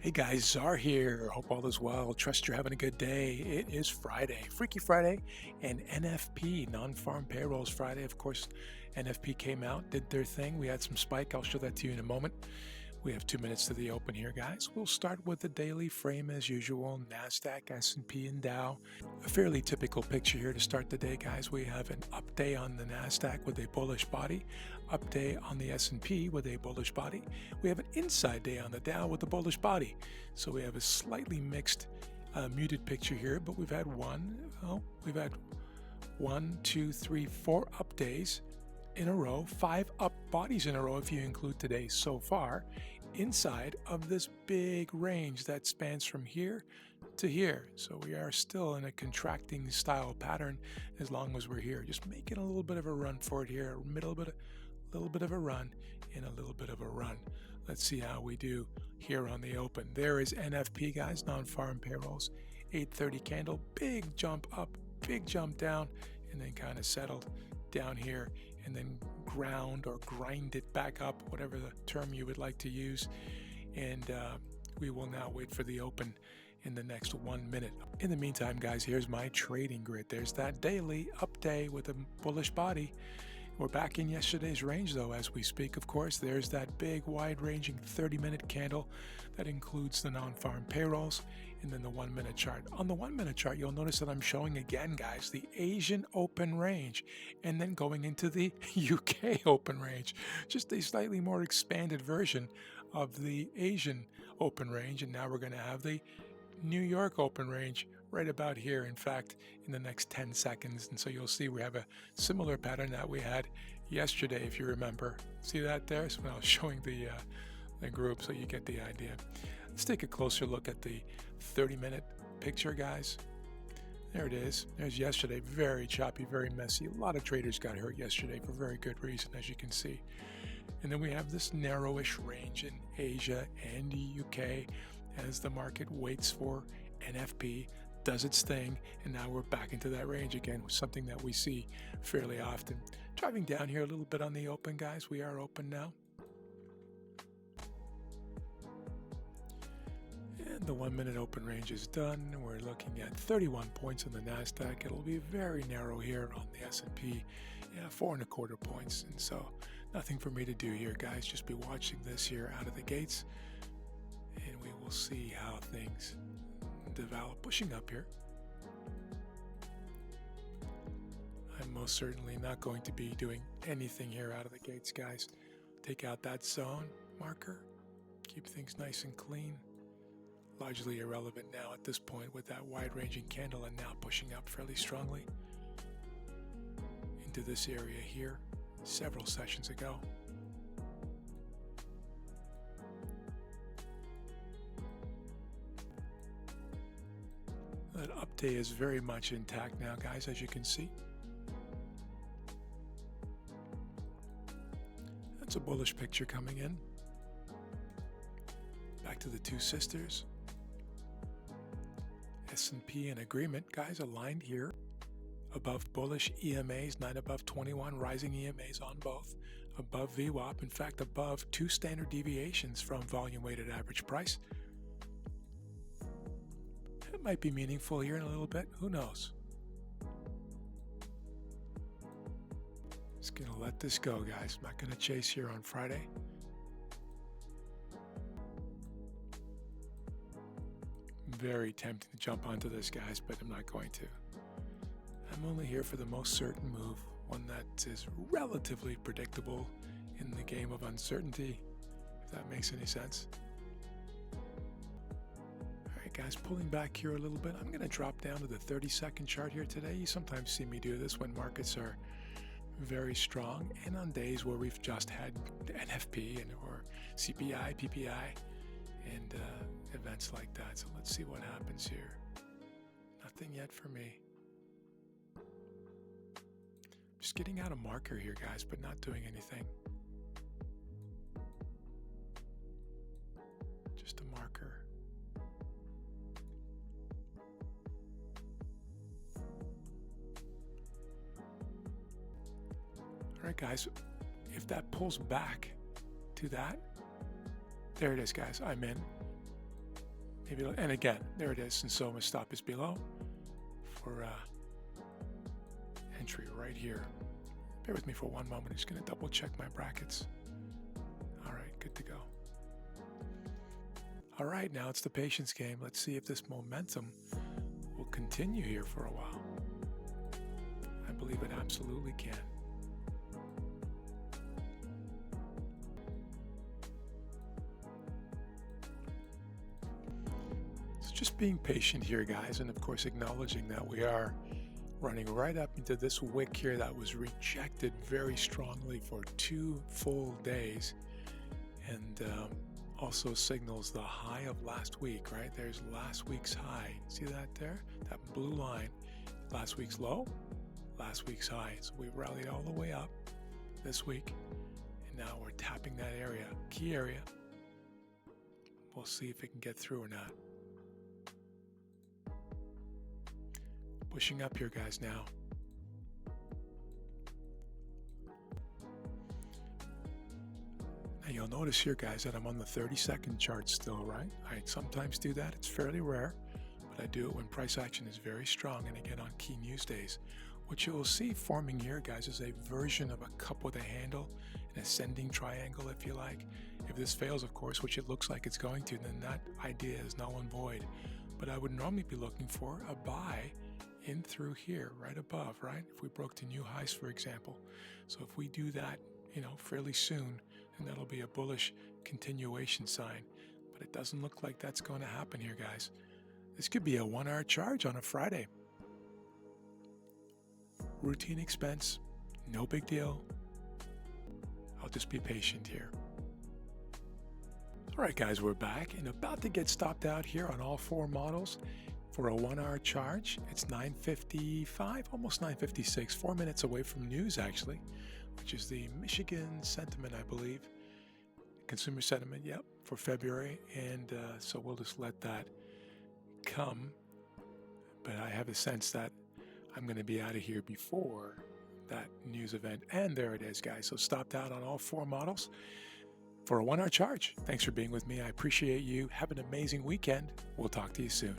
Hey guys, Czar here. Hope all is well. Trust you're having a good day. It is Friday, Freaky Friday, and NFP, Non-Farm Payrolls Friday. Of course, NFP came out, did their thing. We had some spike. I'll show that to you in a moment. We have 2 minutes to the open here, guys. We'll start with the daily frame as usual. NASDAQ, S&P, and Dow. A fairly typical picture here to start the day, guys. We have an up day on the NASDAQ with a bullish body, up day on the S&P with a bullish body. We have an inside day on the Dow with a bullish body. So we have a slightly mixed, muted picture here, but we've had one, two, three, 4 up days in a row, 5 up bodies in a row if you include today so far, inside of this big range that spans from here to here. So we are still in a contracting style pattern as long as we're here, just making a little bit of a run for it here, a little bit of a run and a little bit of a run. Let's see how we do here on the open. There is NFP, guys, non-farm payrolls, 8:30 candle, big jump up, big jump down, and then kind of settled down here and then ground or grind it back up, whatever the term you would like to use. And we will now wait for the open in the next 1 minute. In the meantime, guys, here's my trading grid. There's that daily up day with a bullish body. We're back in yesterday's range though as we speak, of course. There's that big wide-ranging 30-minute candle that includes the non-farm payrolls, and then the 1 minute chart. On the 1 minute chart, you'll notice that I'm showing again, guys, the Asian open range, and then going into the UK open range, just a slightly more expanded version of the Asian open range. And now we're going to have the New York open range right about here, in fact, in the next 10 seconds. And so you'll see we have a similar pattern that we had yesterday, if you remember. See that there? So when I was showing the group, so you get the idea. Let's take a closer look at the 30-minute picture, guys. There it is. There's yesterday. Very choppy, very messy. A lot of traders got hurt yesterday for very good reason, as you can see. And then we have this narrowish range in Asia and the UK as the market waits for NFP, does its thing, and now we're back into that range again, something that we see fairly often. Driving down here a little bit on the open, guys. We are open now. And the 1 minute open range is done. We're looking at 31 points on the NASDAQ. It'll be very narrow here on the S&P, 4.25 points. And so nothing for me to do here, guys. Just be watching this here out of the gates, and we will see how things develop. Pushing up here. I'm most certainly not going to be doing anything here out of the gates, guys. Take out that zone marker. Keep things nice and clean. Largely irrelevant now at this point with that wide-ranging candle, and now pushing up fairly strongly into this area here several sessions ago. That up day is very much intact now, guys, as you can see. That's a bullish picture coming in. Back to the two sisters. S&P in agreement, guys, aligned here. Above bullish EMAs, 9 above 21, rising EMAs on both. Above VWAP, in fact, above 2 standard deviations from volume-weighted average price. It might be meaningful here in a little bit. Who knows? Just going to let this go, guys. I'm not going to chase here on Friday. Very tempting to jump onto this, guys, but I'm not going to. I'm only here for the most certain move, one that is relatively predictable in the game of uncertainty, if that makes any sense. All right, guys, pulling back here a little bit. I'm going to drop down to the 30-second chart here today. You sometimes see me do this when markets are very strong and on days where we've just had NFP or CPI, PPI, and events like that. So let's see what happens here. Nothing yet for me. Just getting out a marker here, guys, but not doing anything. Just a marker. All right, guys, if that pulls back to that, there it is, guys, I'm in. Maybe, and again, there it is. And so my stop is below for entry right here. Bear with me for one moment. I'm just going to double check my brackets. All right, good to go. All right, now it's the patience game. Let's see if this momentum will continue here for a while. I believe it absolutely can. It's just being patient here, guys, and of course acknowledging that we are running right up into this wick here that was rejected very strongly for 2 full days, and also signals the high of last week, right? There's last week's high. See that there? That blue line. Last week's low, last week's high. So we rallied all the way up this week, and now we're tapping that area, key area. We'll see if it can get through or not. Pushing up here, guys, now. Now you'll notice here, guys, that I'm on the 30-second chart still, right? I sometimes do that. It's fairly rare, but I do it when price action is very strong, and again on key news days. What you'll see forming here, guys, is a version of a cup with a handle, an ascending triangle, if you like. If this fails, of course, which it looks like it's going to, then that idea is null and void. But I would normally be looking for a buy in through here, right above, right? If we broke to new highs, for example. So if we do that, fairly soon, then that'll be a bullish continuation sign. But it doesn't look like that's going to happen here, guys. This could be a 1-hour charge on a Friday. Routine expense, no big deal. I'll just be patient here. All right, guys, we're back and about to get stopped out here on all 4 models for a 1-hour charge. It's 9:55, almost 9:56, 4 minutes away from news, actually, which is the Michigan sentiment, I believe. Consumer sentiment, yep, for February. And so we'll just let that come. But I have a sense that I'm going to be out of here before that news event. And there it is, guys. So stopped out on all 4 models for a 1-hour charge. Thanks for being with me. I appreciate you. Have an amazing weekend. We'll talk to you soon.